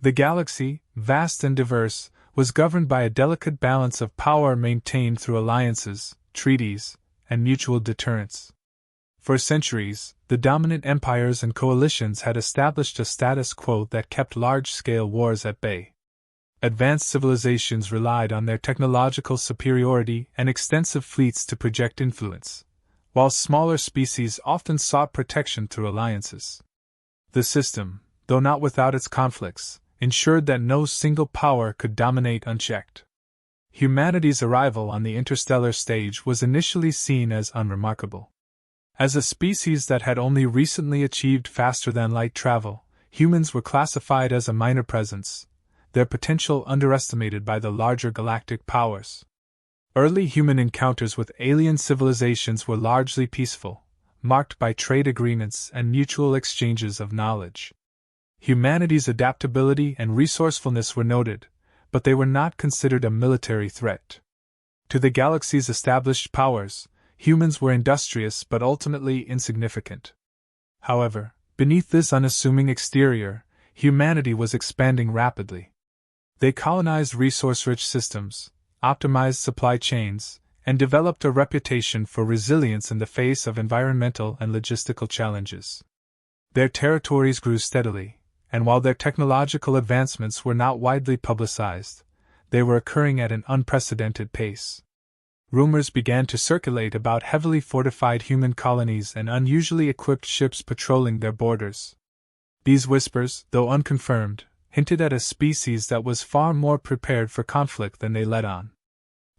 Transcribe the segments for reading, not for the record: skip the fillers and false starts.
The galaxy, vast and diverse, was governed by a delicate balance of power maintained through alliances, treaties, and mutual deterrence. For centuries, the dominant empires and coalitions had established a status quo that kept large-scale wars at bay. Advanced civilizations relied on their technological superiority and extensive fleets to project influence, while smaller species often sought protection through alliances. The system, though not without its conflicts, ensured that no single power could dominate unchecked. Humanity's arrival on the interstellar stage was initially seen as unremarkable. As a species that had only recently achieved faster-than-light travel, humans were classified as a minor presence, their potential underestimated by the larger galactic powers. Early human encounters with alien civilizations were largely peaceful, marked by trade agreements and mutual exchanges of knowledge. Humanity's adaptability and resourcefulness were noted, but they were not considered a military threat. To the galaxy's established powers, humans were industrious but ultimately insignificant. However, beneath this unassuming exterior, humanity was expanding rapidly. They colonized resource-rich systems, optimized supply chains, and developed a reputation for resilience in the face of environmental and logistical challenges. Their territories grew steadily, and while their technological advancements were not widely publicized, they were occurring at an unprecedented pace. Rumors began to circulate about heavily fortified human colonies and unusually equipped ships patrolling their borders. These whispers, though unconfirmed, hinted at a species that was far more prepared for conflict than they let on.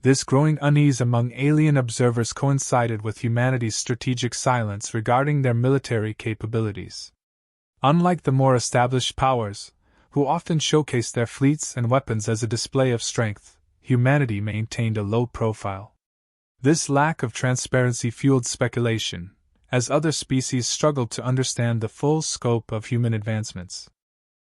This growing unease among alien observers coincided with humanity's strategic silence regarding their military capabilities. Unlike the more established powers, who often showcased their fleets and weapons as a display of strength, humanity maintained a low profile. This lack of transparency fueled speculation, as other species struggled to understand the full scope of human advancements.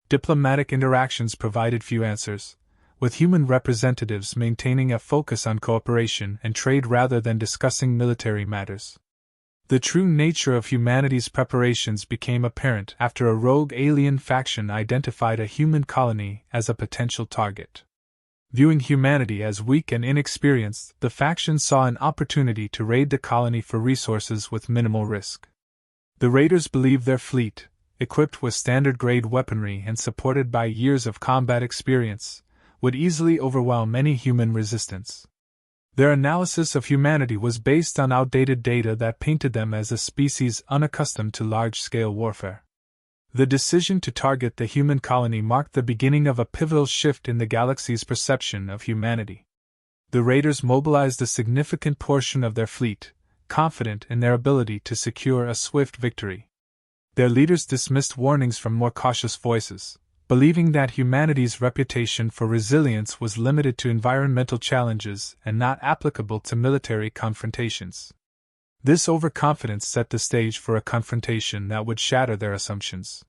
Diplomatic interactions provided few answers, with human representatives maintaining a focus on cooperation and trade rather than discussing military matters. The true nature of humanity's preparations became apparent after a rogue alien faction identified a human colony as a potential target. Viewing humanity as weak and inexperienced, the faction saw an opportunity to raid the colony for resources with minimal risk. The raiders believed their fleet, equipped with standard-grade weaponry and supported by years of combat experience, would easily overwhelm any human resistance. Their analysis of humanity was based on outdated data that painted them as a species unaccustomed to large-scale warfare. The decision to target the human colony marked the beginning of a pivotal shift in the galaxy's perception of humanity. The raiders mobilized a significant portion of their fleet, confident in their ability to secure a swift victory. Their leaders dismissed warnings from more cautious voices, believing that humanity's reputation for resilience was limited to environmental challenges and not applicable to military confrontations. This overconfidence set the stage for a confrontation that would shatter their assumptions.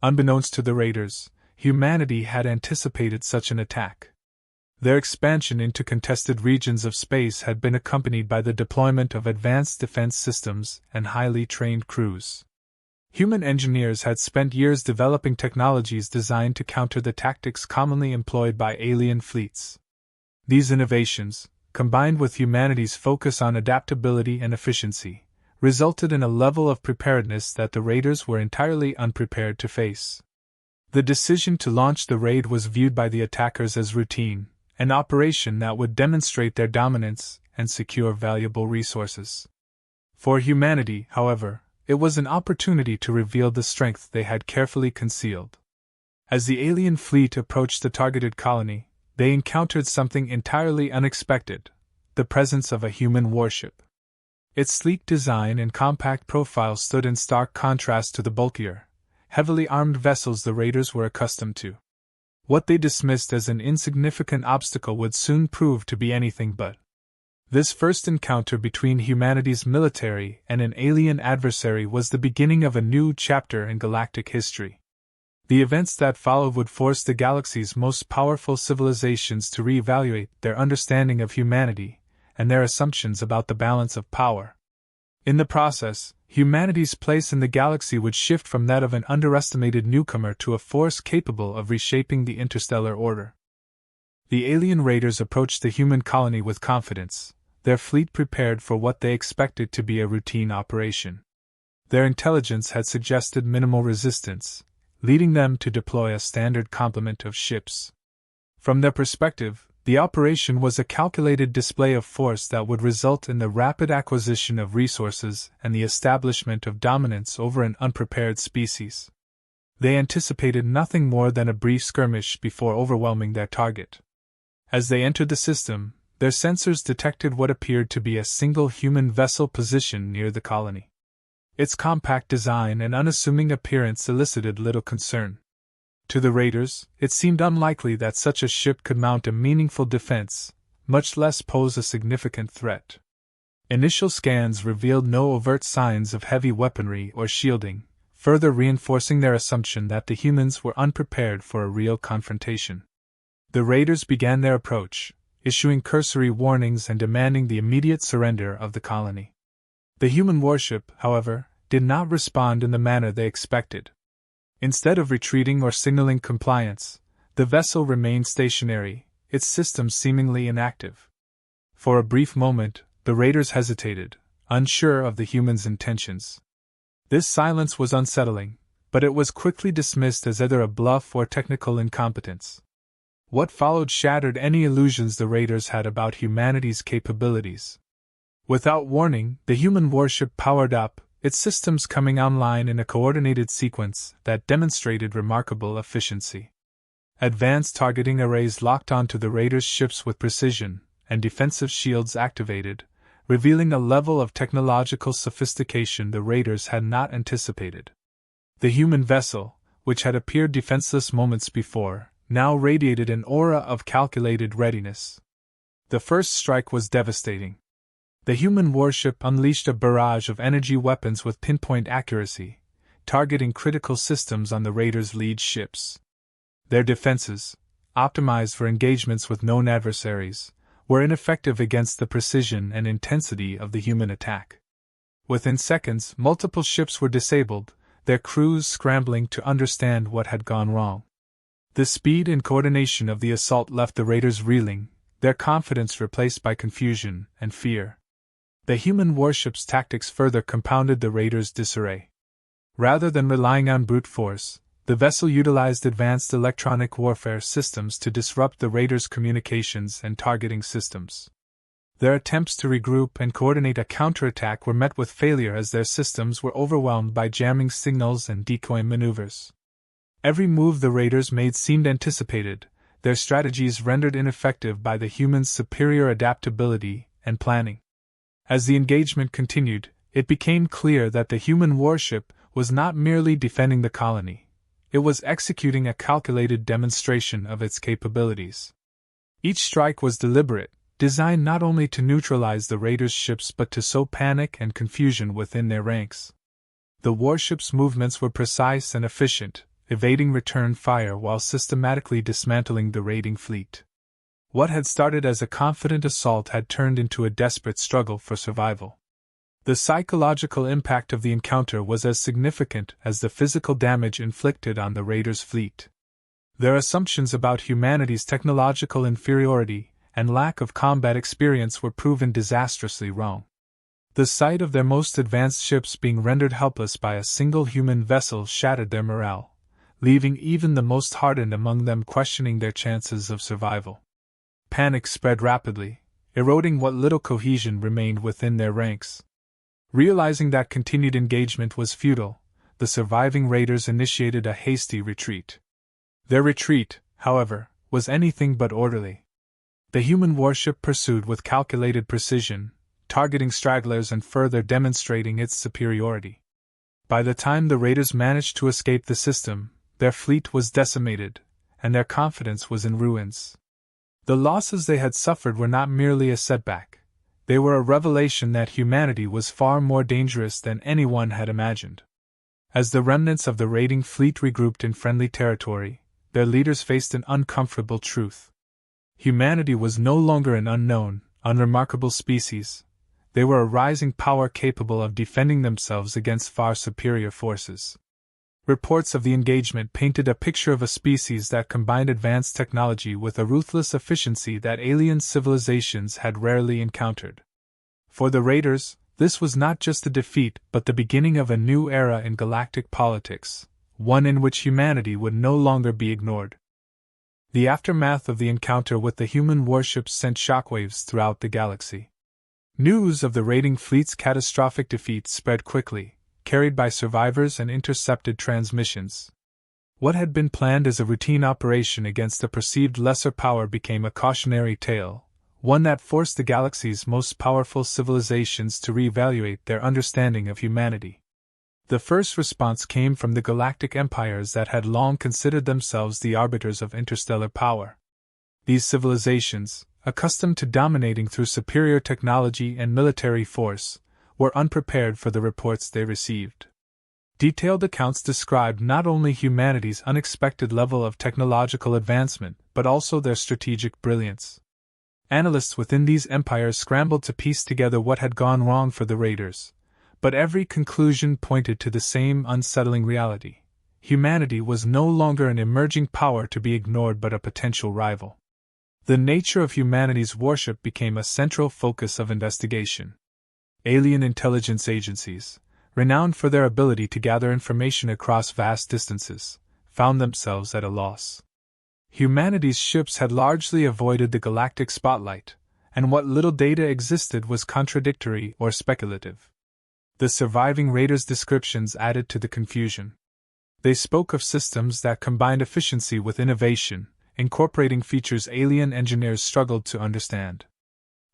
Unbeknownst to the raiders, humanity had anticipated such an attack. Their expansion into contested regions of space had been accompanied by the deployment of advanced defense systems and highly trained crews. Human engineers had spent years developing technologies designed to counter the tactics commonly employed by alien fleets. These innovations, combined with humanity's focus on adaptability and efficiency, resulted in a level of preparedness that the raiders were entirely unprepared to face. The decision to launch the raid was viewed by the attackers as routine, an operation that would demonstrate their dominance and secure valuable resources. For humanity, however, it was an opportunity to reveal the strength they had carefully concealed. As the alien fleet approached the targeted colony, they encountered something entirely unexpected: the presence of a human warship. Its sleek design and compact profile stood in stark contrast to the bulkier, heavily armed vessels the raiders were accustomed to. What they dismissed as an insignificant obstacle would soon prove to be anything but. This first encounter between humanity's military and an alien adversary was the beginning of a new chapter in galactic history. The events that followed would force the galaxy's most powerful civilizations to reevaluate their understanding of humanity and their assumptions about the balance of power. In the process, humanity's place in the galaxy would shift from that of an underestimated newcomer to a force capable of reshaping the interstellar order. The alien raiders approached the human colony with confidence, their fleet prepared for what they expected to be a routine operation. Their intelligence had suggested minimal resistance, leading them to deploy a standard complement of ships. From their perspective, the operation was a calculated display of force that would result in the rapid acquisition of resources and the establishment of dominance over an unprepared species. They anticipated nothing more than a brief skirmish before overwhelming their target. As they entered the system, their sensors detected what appeared to be a single human vessel positioned near the colony. Its compact design and unassuming appearance elicited little concern. To the raiders, it seemed unlikely that such a ship could mount a meaningful defense, much less pose a significant threat. Initial scans revealed no overt signs of heavy weaponry or shielding, further reinforcing their assumption that the humans were unprepared for a real confrontation. The raiders began their approach, issuing cursory warnings and demanding the immediate surrender of the colony. The human warship, however, did not respond in the manner they expected. Instead of retreating or signaling compliance, the vessel remained stationary, its systems seemingly inactive. For a brief moment, the raiders hesitated, unsure of the humans' intentions. This silence was unsettling, but it was quickly dismissed as either a bluff or technical incompetence. What followed shattered any illusions the raiders had about humanity's capabilities. Without warning, the human warship powered up, its systems coming online in a coordinated sequence that demonstrated remarkable efficiency. Advanced targeting arrays locked onto the raiders' ships with precision, and defensive shields activated, revealing a level of technological sophistication the raiders had not anticipated. The human vessel, which had appeared defenseless moments before, now radiated an aura of calculated readiness. The first strike was devastating. The human warship unleashed a barrage of energy weapons with pinpoint accuracy, targeting critical systems on the raiders' lead ships. Their defenses, optimized for engagements with known adversaries, were ineffective against the precision and intensity of the human attack. Within seconds, multiple ships were disabled, their crews scrambling to understand what had gone wrong. The speed and coordination of the assault left the raiders reeling, their confidence replaced by confusion and fear. The human warship's tactics further compounded the raiders' disarray. Rather than relying on brute force, the vessel utilized advanced electronic warfare systems to disrupt the raiders' communications and targeting systems. Their attempts to regroup and coordinate a counterattack were met with failure as their systems were overwhelmed by jamming signals and decoy maneuvers. Every move the raiders made seemed anticipated, their strategies rendered ineffective by the humans' superior adaptability and planning. As the engagement continued, it became clear that the human warship was not merely defending the colony, it was executing a calculated demonstration of its capabilities. Each strike was deliberate, designed not only to neutralize the raiders' ships but to sow panic and confusion within their ranks. The warship's movements were precise and efficient, evading return fire while systematically dismantling the raiding fleet. What had started as a confident assault had turned into a desperate struggle for survival. The psychological impact of the encounter was as significant as the physical damage inflicted on the raiders' fleet. Their assumptions about humanity's technological inferiority and lack of combat experience were proven disastrously wrong. The sight of their most advanced ships being rendered helpless by a single human vessel shattered their morale, leaving even the most hardened among them questioning their chances of survival. Panic spread rapidly, eroding what little cohesion remained within their ranks. Realizing that continued engagement was futile, the surviving raiders initiated a hasty retreat. Their retreat, however, was anything but orderly. The human warship pursued with calculated precision, targeting stragglers and further demonstrating its superiority. By the time the raiders managed to escape the system, their fleet was decimated, and their confidence was in ruins. The losses they had suffered were not merely a setback, they were a revelation that humanity was far more dangerous than anyone had imagined. As the remnants of the raiding fleet regrouped in friendly territory, their leaders faced an uncomfortable truth. Humanity was no longer an unknown, unremarkable species. they were a rising power capable of defending themselves against far superior forces. Reports of the engagement painted a picture of a species that combined advanced technology with a ruthless efficiency that alien civilizations had rarely encountered. For the Raiders, this was not just a defeat but the beginning of a new era in galactic politics, one in which humanity would no longer be ignored. The aftermath of the encounter with the human warships sent shockwaves throughout the galaxy. News of the raiding fleet's catastrophic defeat spread quickly, carried by survivors and intercepted transmissions. What had been planned as a routine operation against a perceived lesser power became a cautionary tale, one that forced the galaxy's most powerful civilizations to reevaluate their understanding of humanity. The first response came from the galactic empires that had long considered themselves the arbiters of interstellar power. These civilizations, accustomed to dominating through superior technology and military force, were unprepared for the reports they received. Detailed accounts described not only humanity's unexpected level of technological advancement but also their strategic brilliance. Analysts within these empires scrambled to piece together what had gone wrong for the Raiders, but every conclusion pointed to the same unsettling reality. Humanity was no longer an emerging power to be ignored but a potential rival. The nature of humanity's warship became a central focus of investigation. Alien intelligence agencies, renowned for their ability to gather information across vast distances, found themselves at a loss. Humanity's ships had largely avoided the galactic spotlight, and what little data existed was contradictory or speculative. The surviving raiders' descriptions added to the confusion. They spoke of systems that combined efficiency with innovation, incorporating features alien engineers struggled to understand.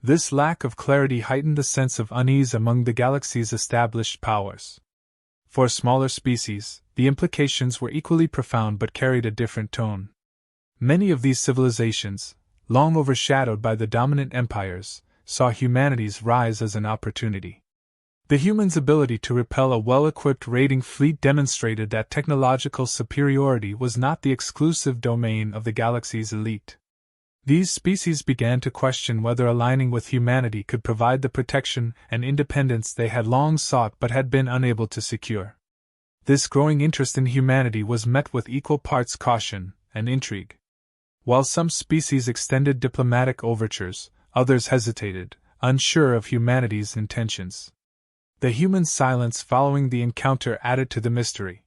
This lack of clarity heightened the sense of unease among the galaxy's established powers. For smaller species, the implications were equally profound but carried a different tone. Many of these civilizations, long overshadowed by the dominant empires, saw humanity's rise as an opportunity. The humans' ability to repel a well-equipped raiding fleet demonstrated that technological superiority was not the exclusive domain of the galaxy's elite. These species began to question whether aligning with humanity could provide the protection and independence they had long sought but had been unable to secure. This growing interest in humanity was met with equal parts caution and intrigue. While some species extended diplomatic overtures, others hesitated, unsure of humanity's intentions. The human silence following the encounter added to the mystery.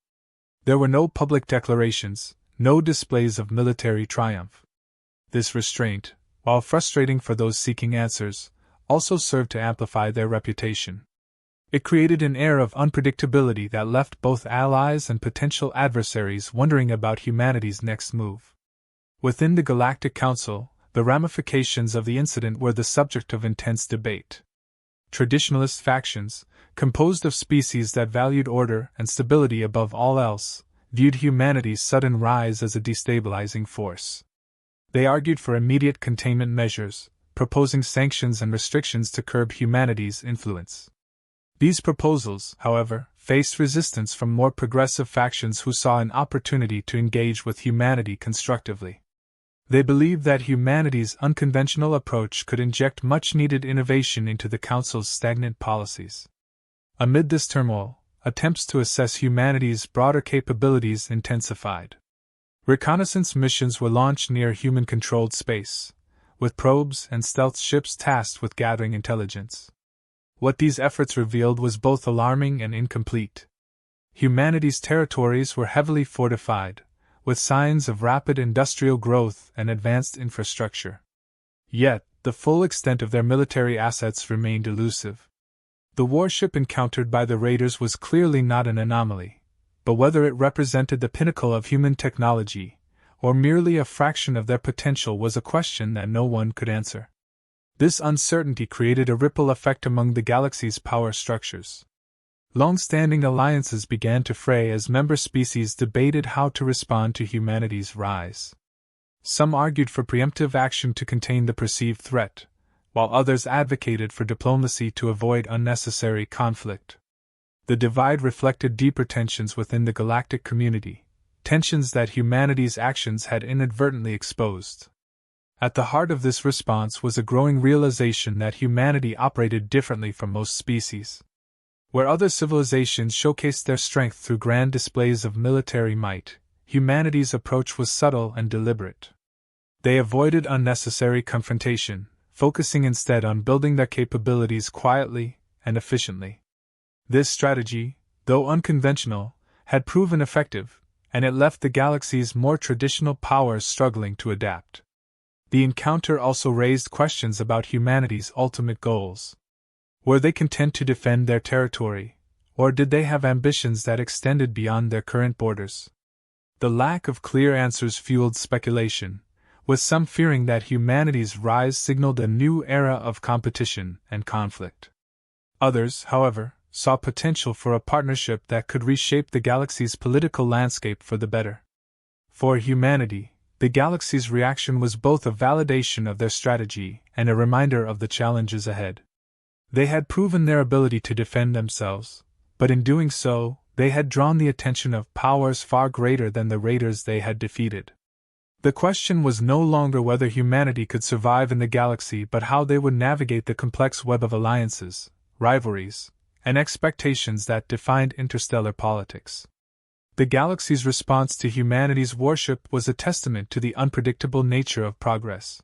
There were no public declarations, no displays of military triumph. This restraint, while frustrating for those seeking answers, also served to amplify their reputation. It created an air of unpredictability that left both allies and potential adversaries wondering about humanity's next move. Within the Galactic Council, the ramifications of the incident were the subject of intense debate. Traditionalist factions, composed of species that valued order and stability above all else, viewed humanity's sudden rise as a destabilizing force. They argued for immediate containment measures, proposing sanctions and restrictions to curb humanity's influence. These proposals, however, faced resistance from more progressive factions who saw an opportunity to engage with humanity constructively. They believed that humanity's unconventional approach could inject much-needed innovation into the Council's stagnant policies. Amid this turmoil, attempts to assess humanity's broader capabilities intensified. Reconnaissance missions were launched near human-controlled space, with probes and stealth ships tasked with gathering intelligence. What these efforts revealed was both alarming and incomplete. Humanity's territories were heavily fortified, with signs of rapid industrial growth and advanced infrastructure. Yet, the full extent of their military assets remained elusive. The warship encountered by the raiders was clearly not an anomaly, but whether it represented the pinnacle of human technology, or merely a fraction of their potential was a question that no one could answer. This uncertainty created a ripple effect among the galaxy's power structures. Long-standing alliances began to fray as member species debated how to respond to humanity's rise. Some argued for preemptive action to contain the perceived threat, while others advocated for diplomacy to avoid unnecessary conflict. The divide reflected deeper tensions within the galactic community, tensions that humanity's actions had inadvertently exposed. At the heart of this response was a growing realization that humanity operated differently from most species. Where other civilizations showcased their strength through grand displays of military might, humanity's approach was subtle and deliberate. They avoided unnecessary confrontation, focusing instead on building their capabilities quietly and efficiently. This strategy, though unconventional, had proven effective, and it left the galaxy's more traditional powers struggling to adapt. The encounter also raised questions about humanity's ultimate goals. Were they content to defend their territory, or did they have ambitions that extended beyond their current borders? The lack of clear answers fueled speculation, with some fearing that humanity's rise signaled a new era of competition and conflict. Others, however, saw potential for a partnership that could reshape the galaxy's political landscape for the better. For humanity, the galaxy's reaction was both a validation of their strategy and a reminder of the challenges ahead. They had proven their ability to defend themselves, but in doing so, they had drawn the attention of powers far greater than the raiders they had defeated. The question was no longer whether humanity could survive in the galaxy but how they would navigate the complex web of alliances, rivalries, and expectations that defined interstellar politics. The galaxy's response to humanity's warship was a testament to the unpredictable nature of progress.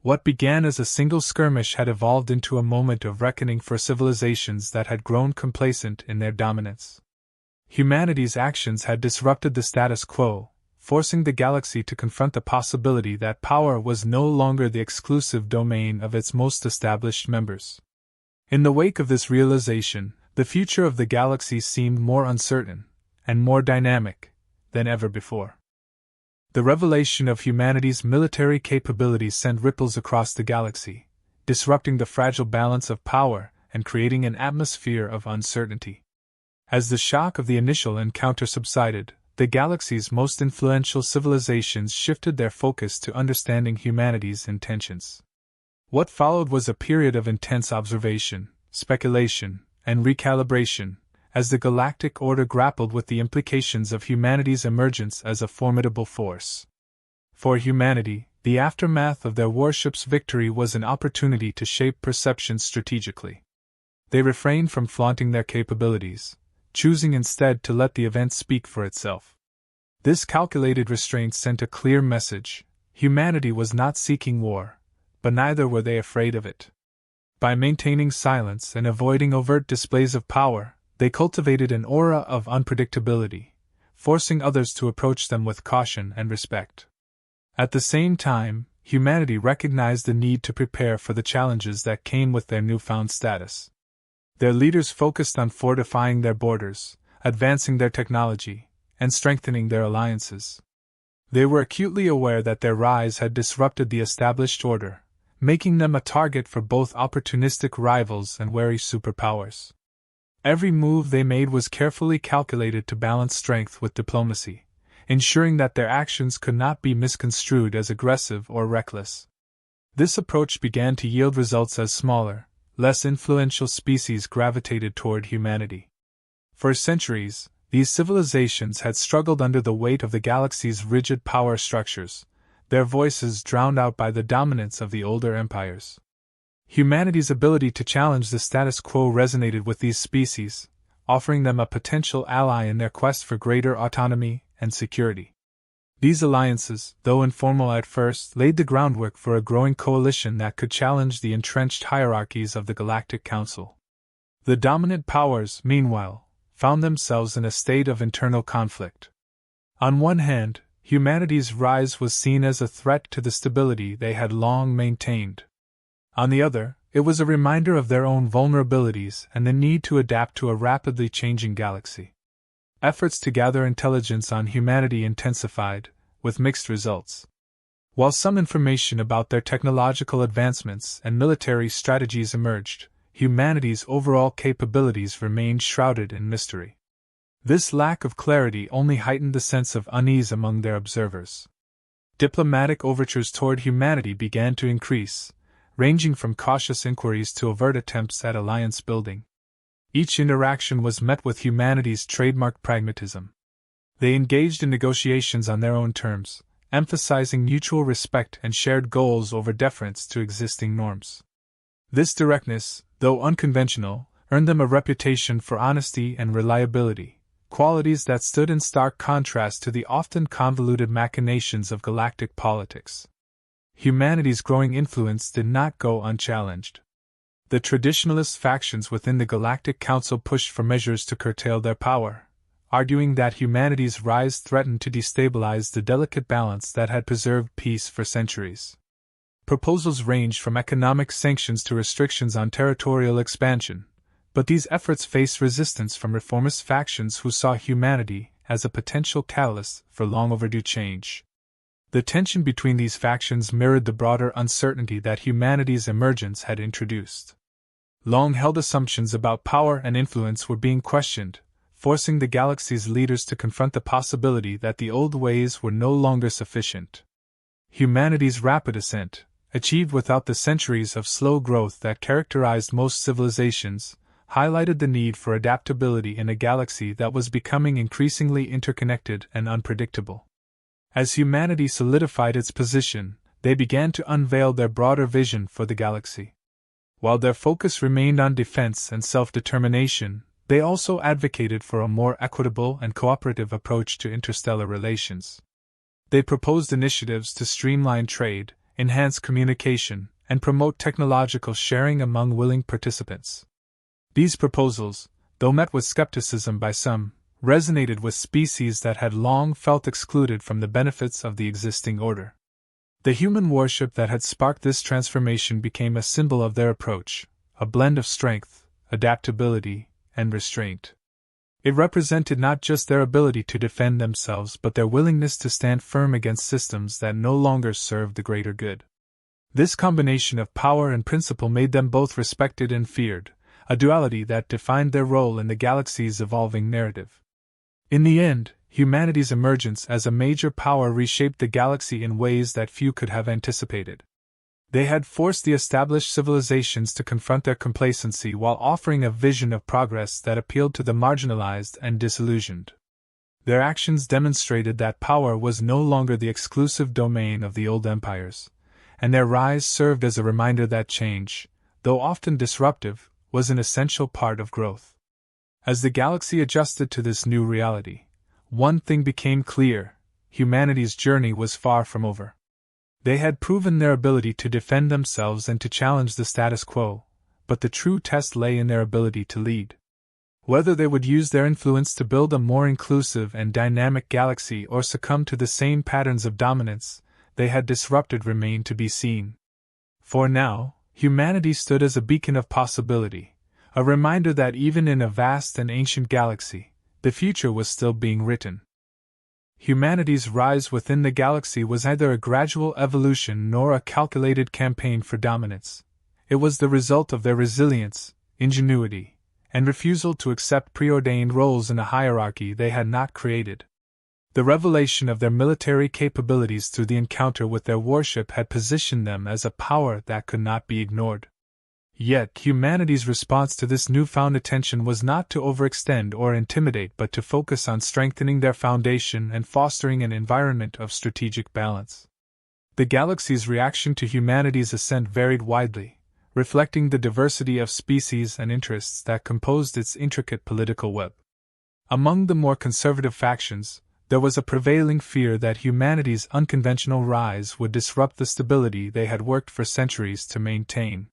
What began as a single skirmish had evolved into a moment of reckoning for civilizations that had grown complacent in their dominance. Humanity's actions had disrupted the status quo, forcing the galaxy to confront the possibility that power was no longer the exclusive domain of its most established members. In the wake of this realization, the future of the galaxy seemed more uncertain and more dynamic than ever before. The revelation of humanity's military capabilities sent ripples across the galaxy, disrupting the fragile balance of power and creating an atmosphere of uncertainty. As the shock of the initial encounter subsided, the galaxy's most influential civilizations shifted their focus to understanding humanity's intentions. What followed was a period of intense observation, speculation, and recalibration, as the Galactic Order grappled with the implications of humanity's emergence as a formidable force. For humanity, the aftermath of their warship's victory was an opportunity to shape perception strategically. They refrained from flaunting their capabilities, choosing instead to let the event speak for itself. This calculated restraint sent a clear message: humanity was not seeking war, but neither were they afraid of it. By maintaining silence and avoiding overt displays of power, they cultivated an aura of unpredictability, forcing others to approach them with caution and respect. At the same time, humanity recognized the need to prepare for the challenges that came with their newfound status. Their leaders focused on fortifying their borders, advancing their technology, and strengthening their alliances. They were acutely aware that their rise had disrupted the established order, making them a target for both opportunistic rivals and wary superpowers. Every move they made was carefully calculated to balance strength with diplomacy, ensuring that their actions could not be misconstrued as aggressive or reckless. This approach began to yield results as smaller, less influential species gravitated toward humanity. For centuries, these civilizations had struggled under the weight of the galaxy's rigid power structures, their voices drowned out by the dominance of the older empires. Humanity's ability to challenge the status quo resonated with these species, offering them a potential ally in their quest for greater autonomy and security. These alliances, though informal at first, laid the groundwork for a growing coalition that could challenge the entrenched hierarchies of the Galactic Council. The dominant powers, meanwhile, found themselves in a state of internal conflict. On one hand, humanity's rise was seen as a threat to the stability they had long maintained. On the other, it was a reminder of their own vulnerabilities and the need to adapt to a rapidly changing galaxy. Efforts to gather intelligence on humanity intensified, with mixed results. While some information about their technological advancements and military strategies emerged, humanity's overall capabilities remained shrouded in mystery. This lack of clarity only heightened the sense of unease among their observers. Diplomatic overtures toward humanity began to increase, ranging from cautious inquiries to overt attempts at alliance building. Each interaction was met with humanity's trademark pragmatism. They engaged in negotiations on their own terms, emphasizing mutual respect and shared goals over deference to existing norms. This directness, though unconventional, earned them a reputation for honesty and reliability, qualities that stood in stark contrast to the often convoluted machinations of galactic politics. Humanity's growing influence did not go unchallenged. The traditionalist factions within the Galactic Council pushed for measures to curtail their power, arguing that humanity's rise threatened to destabilize the delicate balance that had preserved peace for centuries. Proposals ranged from economic sanctions to restrictions on territorial expansion, but these efforts faced resistance from reformist factions who saw humanity as a potential catalyst for long overdue change. The tension between these factions mirrored the broader uncertainty that humanity's emergence had introduced. Long-held assumptions about power and influence were being questioned, forcing the galaxy's leaders to confront the possibility that the old ways were no longer sufficient. Humanity's rapid ascent, achieved without the centuries of slow growth that characterized most civilizations, highlighted the need for adaptability in a galaxy that was becoming increasingly interconnected and unpredictable. As humanity solidified its position, they began to unveil their broader vision for the galaxy. While their focus remained on defense and self-determination, they also advocated for a more equitable and cooperative approach to interstellar relations. They proposed initiatives to streamline trade, enhance communication, and promote technological sharing among willing participants. These proposals, though met with skepticism by some, resonated with species that had long felt excluded from the benefits of the existing order. The human worship that had sparked this transformation became a symbol of their approach, a blend of strength, adaptability, and restraint. It represented not just their ability to defend themselves but their willingness to stand firm against systems that no longer served the greater good. This combination of power and principle made them both respected and feared, a duality that defined their role in the galaxy's evolving narrative. In the end, humanity's emergence as a major power reshaped the galaxy in ways that few could have anticipated. They had forced the established civilizations to confront their complacency while offering a vision of progress that appealed to the marginalized and disillusioned. Their actions demonstrated that power was no longer the exclusive domain of the old empires, and their rise served as a reminder that change, though often disruptive, was an essential part of growth. As the galaxy adjusted to this new reality, one thing became clear: humanity's journey was far from over. They had proven their ability to defend themselves and to challenge the status quo, but the true test lay in their ability to lead. Whether they would use their influence to build a more inclusive and dynamic galaxy or succumb to the same patterns of dominance they had disrupted remained to be seen. For now, humanity stood as a beacon of possibility, a reminder that even in a vast and ancient galaxy, the future was still being written. Humanity's rise within the galaxy was neither a gradual evolution nor a calculated campaign for dominance. It was the result of their resilience, ingenuity, and refusal to accept preordained roles in a hierarchy they had not created. The revelation of their military capabilities through the encounter with their warship had positioned them as a power that could not be ignored. Yet humanity's response to this newfound attention was not to overextend or intimidate but to focus on strengthening their foundation and fostering an environment of strategic balance. The galaxy's reaction to humanity's ascent varied widely, reflecting the diversity of species and interests that composed its intricate political web. Among the more conservative factions, there was a prevailing fear that humanity's unconventional rise would disrupt the stability they had worked for centuries to maintain.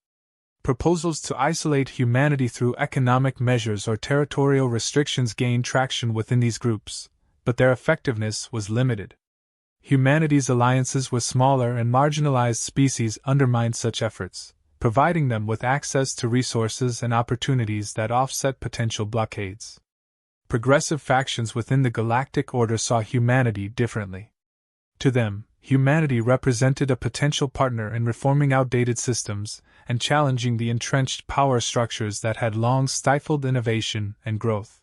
Proposals to isolate humanity through economic measures or territorial restrictions gained traction within these groups, but their effectiveness was limited. Humanity's alliances with smaller and marginalized species undermined such efforts, providing them with access to resources and opportunities that offset potential blockades. Progressive factions within the Galactic Order saw humanity differently. To them, humanity represented a potential partner in reforming outdated systems and challenging the entrenched power structures that had long stifled innovation and growth.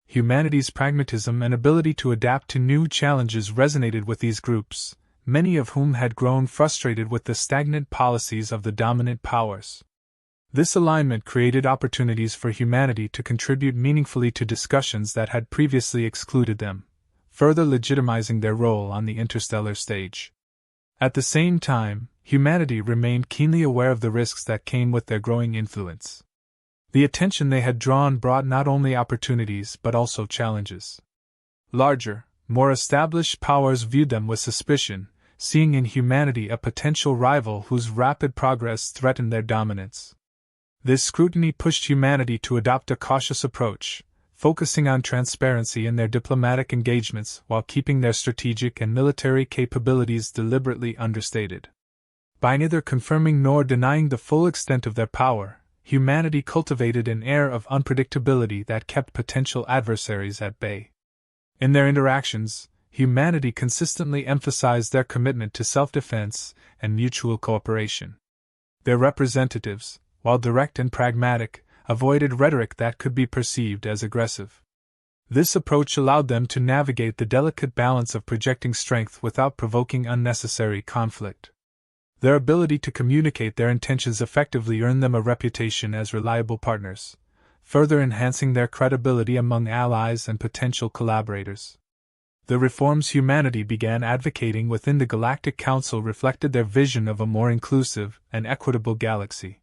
Humanity's pragmatism and ability to adapt to new challenges resonated with these groups, many of whom had grown frustrated with the stagnant policies of the dominant powers. This alignment created opportunities for humanity to contribute meaningfully to discussions that had previously excluded them, further legitimizing their role on the interstellar stage. At the same time, humanity remained keenly aware of the risks that came with their growing influence. The attention they had drawn brought not only opportunities but also challenges. Larger, more established powers viewed them with suspicion, seeing in humanity a potential rival whose rapid progress threatened their dominance. This scrutiny pushed humanity to adopt a cautious approach, focusing on transparency in their diplomatic engagements while keeping their strategic and military capabilities deliberately understated. By neither confirming nor denying the full extent of their power, humanity cultivated an air of unpredictability that kept potential adversaries at bay. In their interactions, humanity consistently emphasized their commitment to self-defense and mutual cooperation. Their representatives, while direct and pragmatic, avoided rhetoric that could be perceived as aggressive. This approach allowed them to navigate the delicate balance of projecting strength without provoking unnecessary conflict. Their ability to communicate their intentions effectively earned them a reputation as reliable partners, further enhancing their credibility among allies and potential collaborators. The reforms humanity began advocating within the Galactic Council reflected their vision of a more inclusive and equitable galaxy.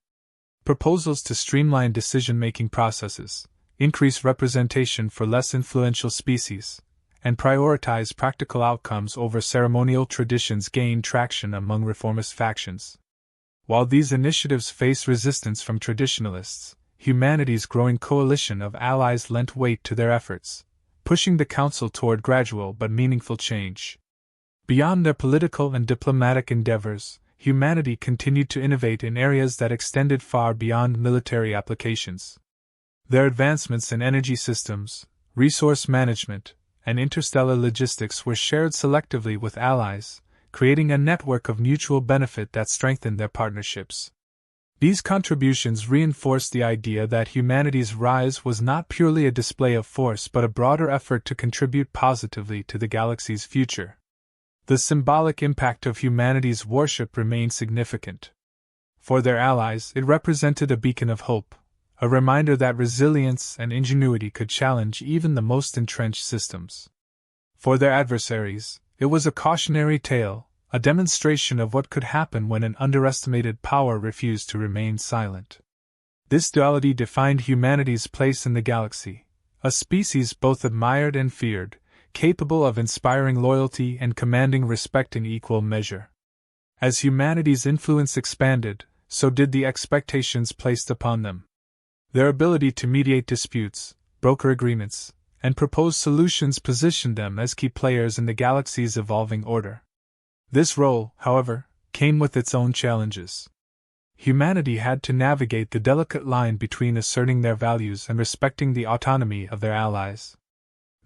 Proposals to streamline decision-making processes, increase representation for less influential species, and prioritize practical outcomes over ceremonial traditions gained traction among reformist factions. While these initiatives faced resistance from traditionalists, humanity's growing coalition of allies lent weight to their efforts, pushing the Council toward gradual but meaningful change. Beyond their political and diplomatic endeavors, humanity continued to innovate in areas that extended far beyond military applications. Their advancements in energy systems, resource management, and interstellar logistics were shared selectively with allies, creating a network of mutual benefit that strengthened their partnerships. These contributions reinforced the idea that humanity's rise was not purely a display of force but a broader effort to contribute positively to the galaxy's future. The symbolic impact of humanity's worship remained significant. For their allies, it represented a beacon of hope, a reminder that resilience and ingenuity could challenge even the most entrenched systems. For their adversaries, it was a cautionary tale, a demonstration of what could happen when an underestimated power refused to remain silent. This duality defined humanity's place in the galaxy, a species both admired and feared, capable of inspiring loyalty and commanding respect in equal measure. As humanity's influence expanded, so did the expectations placed upon them. Their ability to mediate disputes, broker agreements, and propose solutions positioned them as key players in the galaxy's evolving order. This role, however, came with its own challenges. Humanity had to navigate the delicate line between asserting their values and respecting the autonomy of their allies.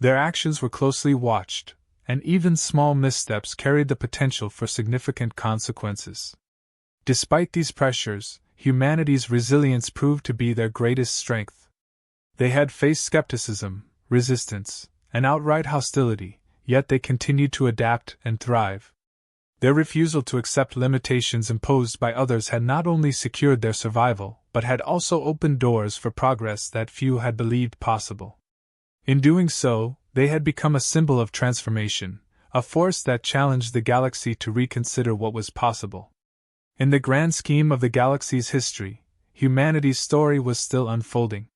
Their actions were closely watched, and even small missteps carried the potential for significant consequences. Despite these pressures, humanity's resilience proved to be their greatest strength. They had faced skepticism, resistance, and outright hostility, yet they continued to adapt and thrive. Their refusal to accept limitations imposed by others had not only secured their survival, but had also opened doors for progress that few had believed possible. In doing so, they had become a symbol of transformation, a force that challenged the galaxy to reconsider what was possible. In the grand scheme of the galaxy's history, humanity's story was still unfolding.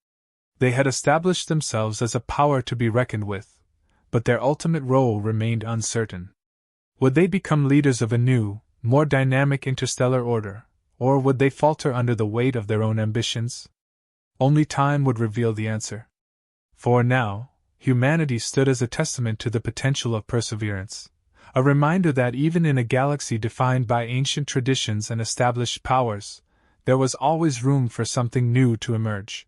They had established themselves as a power to be reckoned with, but their ultimate role remained uncertain. Would they become leaders of a new, more dynamic interstellar order, or would they falter under the weight of their own ambitions? Only time would reveal the answer. For now, humanity stood as a testament to the potential of perseverance, a reminder that even in a galaxy defined by ancient traditions and established powers, there was always room for something new to emerge.